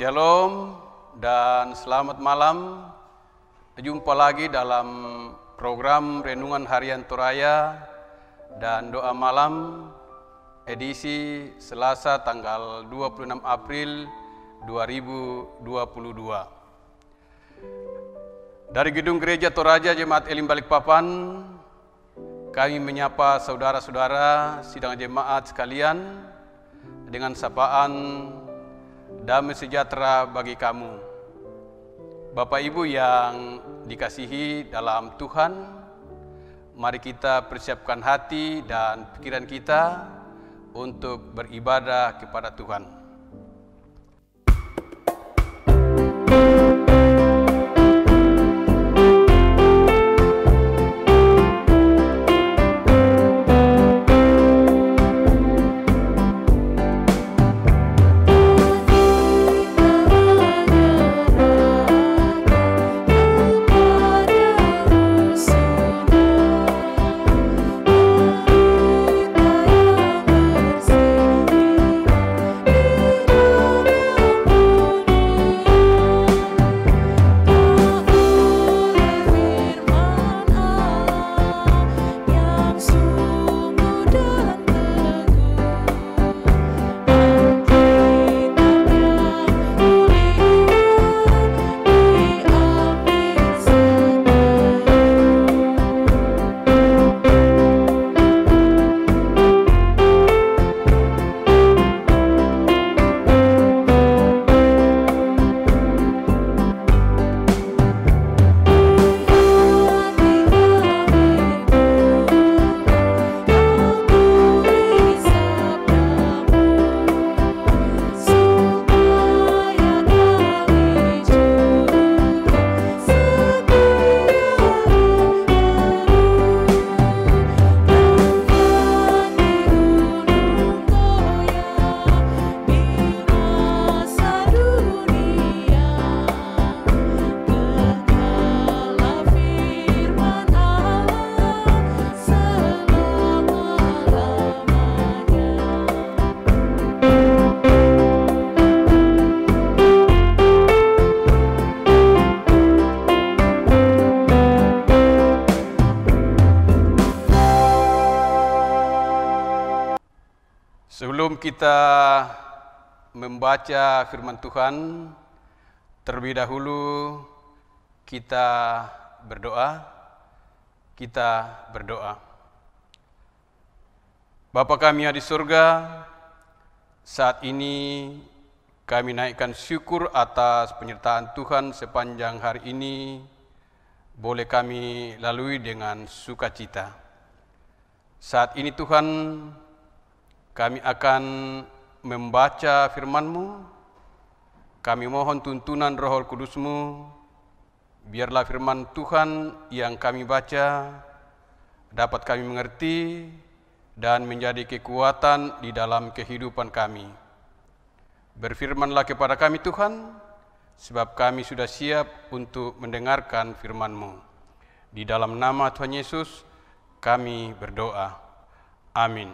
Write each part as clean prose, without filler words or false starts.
Shalom dan selamat malam. Jumpa lagi dalam program Renungan Harian Toraya dan Doa Malam edisi Selasa tanggal 26 April 2022. Dari Gedung Gereja Toraja Jemaat Elim Balikpapan, kami menyapa saudara-saudara sidang jemaat sekalian dengan sapaan damai sejahtera bagi kamu. Bapak Ibu yang dikasihi dalam Tuhan, mari kita persiapkan hati dan pikiran kita untuk beribadah kepada Tuhan. Sebelum kita membaca firman Tuhan, terlebih dahulu kita berdoa. Bapa kami yang di surga, saat ini kami naikkan syukur atas penyertaan Tuhan sepanjang hari ini, boleh kami lalui dengan sukacita. Saat ini Tuhan, kami akan membaca firman-Mu. Kami mohon tuntunan Roh Kudus-Mu. Biarlah firman Tuhan yang kami baca dapat kami mengerti dan menjadi kekuatan di dalam kehidupan kami. Berfirmanlah kepada kami Tuhan, sebab kami sudah siap untuk mendengarkan firman-Mu. Di dalam nama Tuhan Yesus kami berdoa. Amin.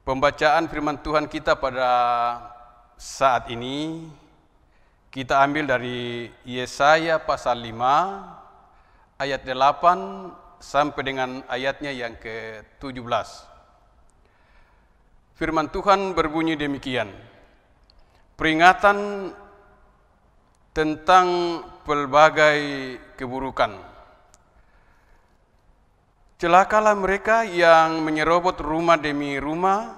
Pembacaan firman Tuhan kita pada saat ini kita ambil dari Yesaya pasal 5 ayat 8 sampai dengan ayatnya yang ke-17. Firman Tuhan berbunyi demikian. Peringatan tentang pelbagai keburukan. Celakalah mereka yang menyerobot rumah demi rumah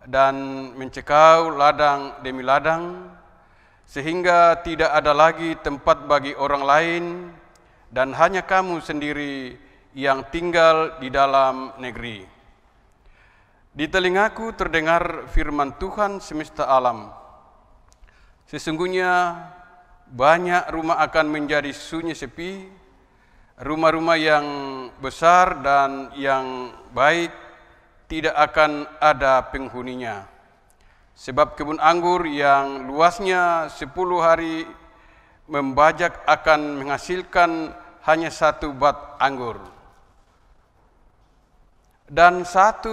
dan mencekau ladang demi ladang, sehingga tidak ada lagi tempat bagi orang lain dan hanya kamu sendiri yang tinggal di dalam negeri. Di telingaku terdengar firman Tuhan semesta alam. Sesungguhnya banyak rumah akan menjadi sunyi sepi, rumah-rumah yang besar dan yang baik tidak akan ada penghuninya. Sebab kebun anggur yang luasnya 10 hari membajak akan menghasilkan hanya 1 bat anggur. Dan 1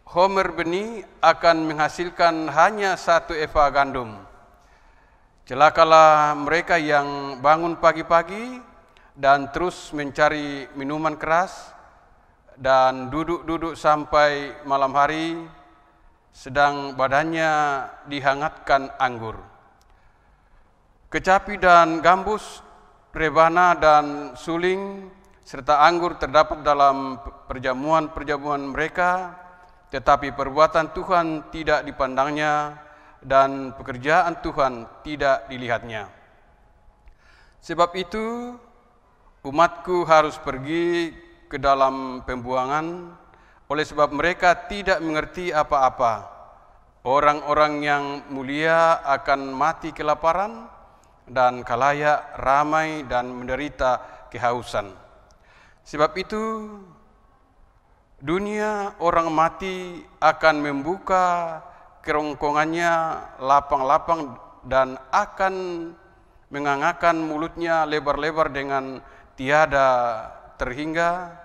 homer benih akan menghasilkan hanya 1 eva gandum. Celakalah mereka yang bangun pagi-pagi dan terus mencari minuman keras dan duduk-duduk sampai malam hari, sedang badannya dihangatkan anggur. Kecapi dan gambus, rebana dan suling, serta anggur terdapat dalam perjamuan-perjamuan mereka, tetapi perbuatan Tuhan tidak dipandangnya, dan pekerjaan Tuhan tidak dilihatnya. Sebab itu, umatku harus pergi ke dalam pembuangan, oleh sebab mereka tidak mengerti apa-apa. Orang-orang yang mulia akan mati kelaparan, dan khalayak ramai dan menderita kehausan. Sebab itu, dunia orang mati akan membuka kerongkongannya lapang-lapang dan akan mengangakkan mulutnya lebar-lebar dengan tiada terhingga,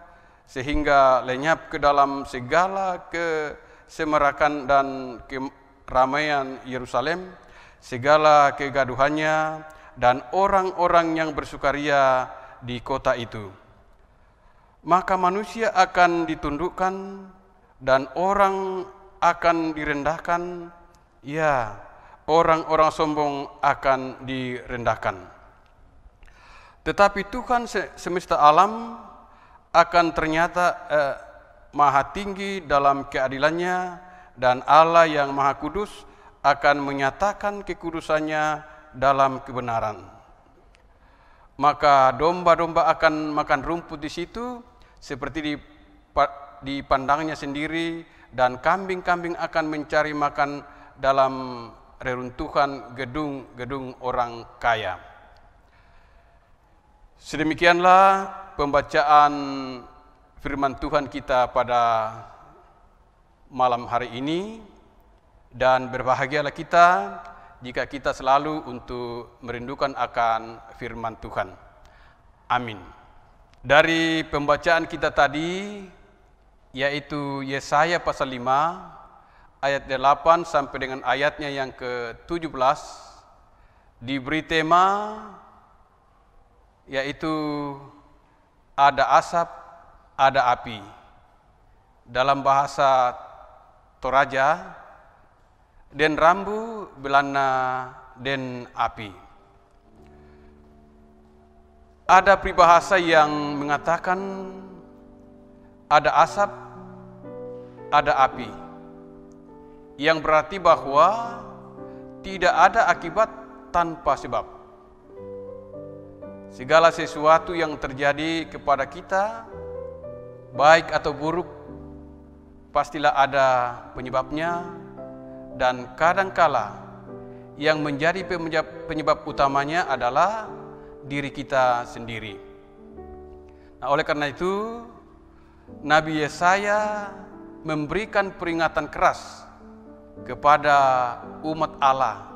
sehingga lenyap ke dalam segala kesemerakan dan keramaian Yerusalem, segala kegaduhannya, dan orang-orang yang bersukaria di kota itu. Maka manusia akan ditundukkan dan orang akan direndahkan, ya, orang-orang sombong akan direndahkan. Tetapi Tuhan semesta alam akan ternyata maha tinggi dalam keadilannya, dan Allah yang maha kudus akan menyatakan kekudusannya dalam kebenaran. Maka domba-domba akan makan rumput di situ seperti dipandangnya sendiri, dan kambing-kambing akan mencari makan dalam reruntuhan gedung-gedung orang kaya. Sedemikianlah pembacaan firman Tuhan kita pada malam hari ini, dan berbahagialah kita jika kita selalu untuk merindukan akan firman Tuhan. Amin. Dari pembacaan kita tadi, yaitu Yesaya pasal 5 ayat 8 sampai dengan ayatnya yang ke-17, diberi tema yaitu ada asap, ada api. Dalam bahasa Toraja, den rambu belana den api. Ada peribahasa yang mengatakan ada asap, ada api, yang berarti bahwa tidak ada akibat tanpa sebab. Segala sesuatu yang terjadi kepada kita, baik atau buruk, pastilah ada penyebabnya, dan kadangkala yang menjadi penyebab utamanya adalah diri kita sendiri. Nah, oleh karena itu, Nabi Yesaya memberikan peringatan keras kepada umat Allah.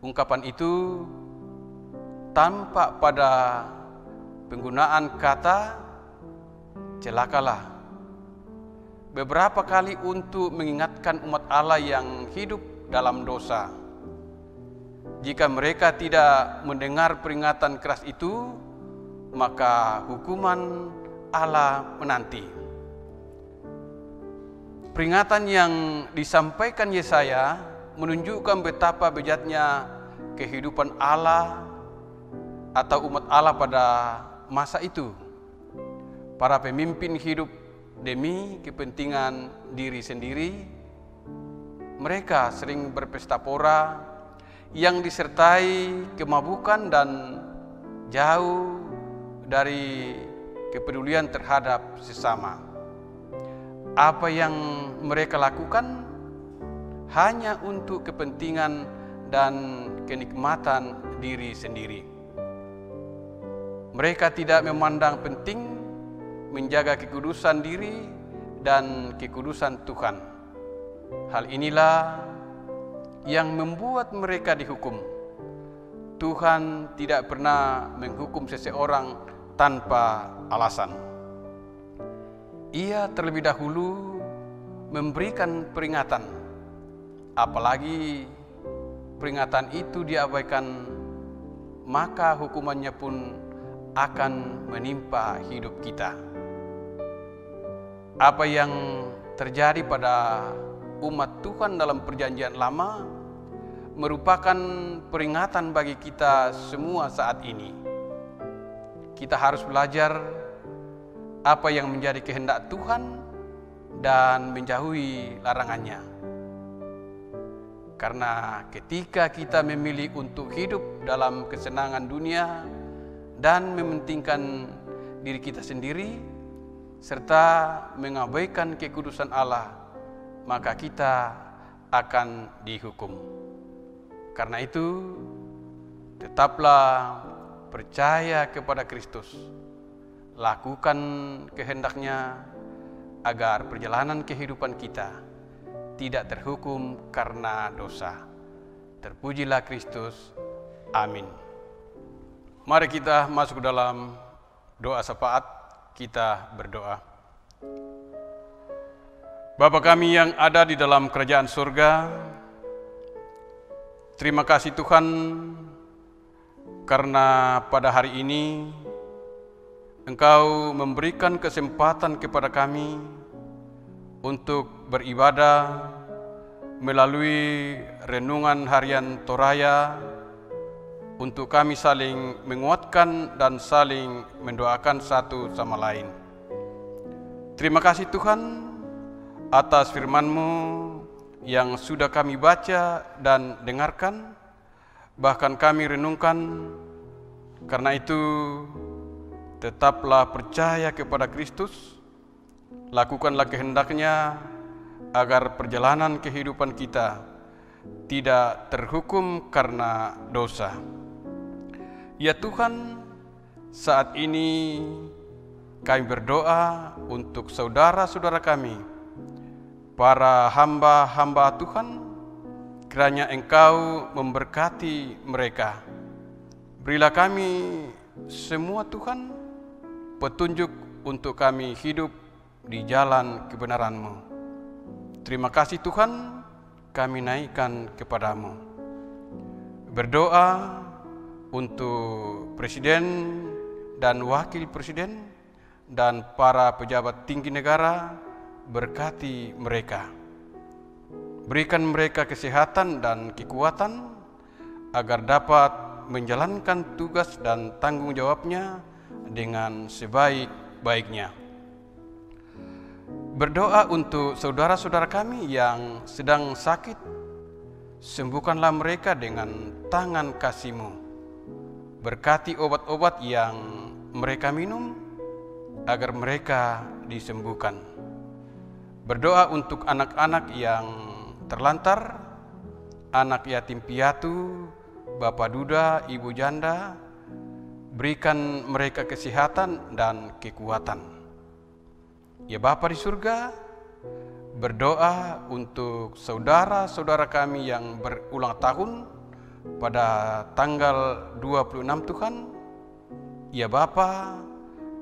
Ungkapan itu tampak pada penggunaan kata celakalah beberapa kali untuk mengingatkan umat Allah yang hidup dalam dosa. Jika mereka tidak mendengar peringatan keras itu, maka hukuman Allah menanti. Peringatan yang disampaikan Yesaya menunjukkan betapa bejatnya kehidupan Allah atau umat Allah pada masa itu. Para pemimpin hidup demi kepentingan diri sendiri. Mereka sering berpesta pora yang disertai kemabukan dan jauh dari kepedulian terhadap sesama. Apa yang mereka lakukan hanya untuk kepentingan dan kenikmatan diri sendiri. Mereka tidak memandang penting menjaga kekudusan diri dan kekudusan Tuhan. Hal inilah yang membuat mereka dihukum. Tuhan tidak pernah menghukum seseorang tanpa alasan. Ia terlebih dahulu memberikan peringatan, apalagi peringatan itu diabaikan, maka hukumannya pun akan menimpa hidup kita. Apa yang terjadi pada umat Tuhan dalam Perjanjian Lama merupakan peringatan bagi kita semua saat ini. Kita harus belajar apa yang menjadi kehendak Tuhan dan menjauhi larangannya. Karena ketika kita memilih untuk hidup dalam kesenangan dunia dan mementingkan diri kita sendiri serta mengabaikan kekudusan Allah, maka kita akan dihukum. Karena itu, tetaplah percaya kepada Kristus, lakukan kehendaknya agar perjalanan kehidupan kita tidak terhukum karena dosa. Terpujilah Kristus. Amin. Mari kita masuk dalam doa syafaat. Kita berdoa. Bapa kami yang ada di dalam kerajaan surga, terima kasih Tuhan karena pada hari ini Engkau memberikan kesempatan kepada kami untuk beribadah melalui renungan harian Toraya, untuk kami saling menguatkan dan saling mendoakan satu sama lain. Terima kasih Tuhan atas firman-Mu yang sudah kami baca dan dengarkan, bahkan kami renungkan. Karena itu, tetaplah percaya kepada Kristus, lakukanlah kehendaknya agar perjalanan kehidupan kita tidak terhukum karena dosa. Ya Tuhan, saat ini kami berdoa untuk saudara-saudara kami, para hamba-hamba Tuhan, kiranya Engkau memberkati mereka. Berilah kami semua Tuhan petunjuk untuk kami hidup di jalan kebenaran-Mu. Terima kasih Tuhan, kami naikkan kepadamu. Berdoa untuk Presiden dan Wakil Presiden dan para pejabat tinggi negara, berkati mereka. Berikan mereka kesehatan dan kekuatan agar dapat menjalankan tugas dan tanggung jawabnya dengan sebaik-baiknya. Berdoa untuk saudara-saudara kami yang sedang sakit, sembuhkanlah mereka dengan tangan kasih-Mu. Berkati obat-obat yang mereka minum agar mereka disembuhkan. Berdoa untuk anak-anak yang terlantar, anak yatim piatu, bapak duda, ibu janda. Berikan mereka kesehatan dan kekuatan. Ya Bapa di surga, berdoa untuk saudara-saudara kami yang berulang tahun pada tanggal 26 Tuhan. Ya Bapa,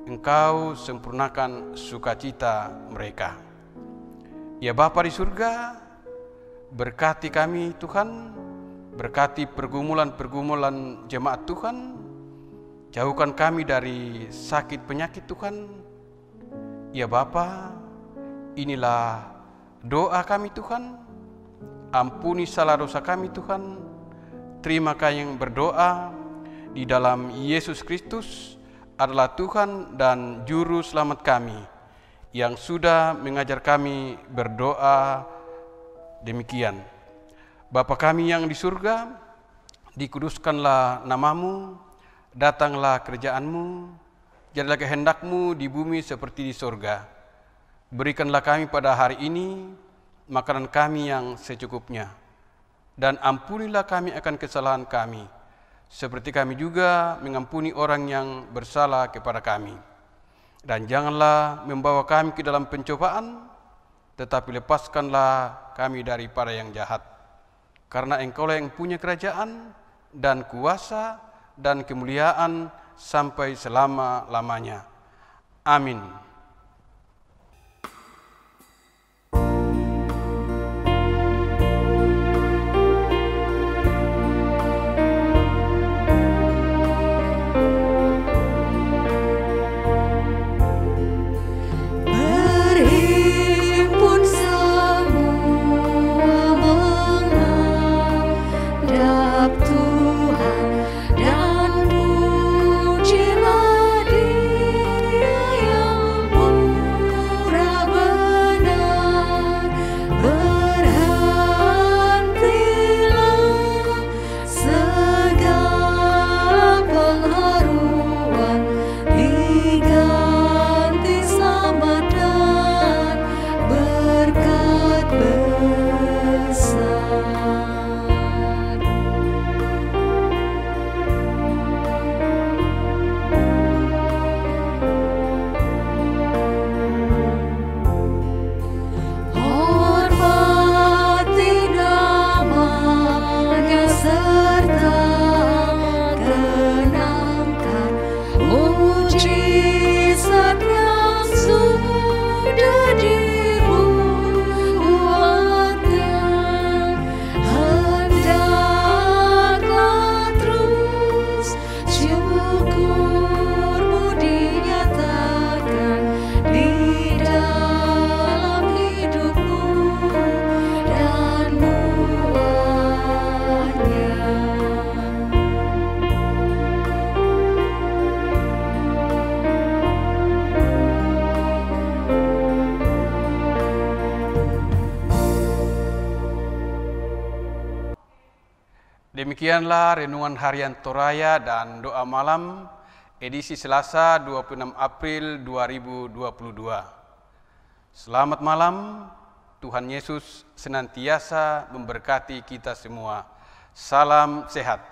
Engkau sempurnakan sukacita mereka. Ya Bapa di surga, berkati kami Tuhan, berkati pergumulan-pergumulan jemaat Tuhan, jauhkan kami dari sakit penyakit Tuhan. Ya Bapa, inilah doa kami Tuhan, ampuni salah dosa kami Tuhan. Terima kasih yang berdoa di dalam Yesus Kristus adalah Tuhan dan Juru Selamat kami, yang sudah mengajar kami berdoa demikian. Bapa kami yang di surga, dikuduskanlah nama-Mu, datanglah kerajaan-Mu, jadilah kehendak-Mu di bumi seperti di surga. Berikanlah kami pada hari ini makanan kami yang secukupnya, dan ampunilah kami akan kesalahan kami, seperti kami juga mengampuni orang yang bersalah kepada kami. Dan janganlah membawa kami ke dalam pencobaan, tetapi lepaskanlah kami daripada yang jahat. Karena Engkaulah yang punya kerajaan dan kuasa dan kemuliaan sampai selama-lamanya. Amin. Demikianlah renungan harian Toraya dan doa malam edisi Selasa 26 April 2022. Selamat malam, Tuhan Yesus senantiasa memberkati kita semua. Salam sehat.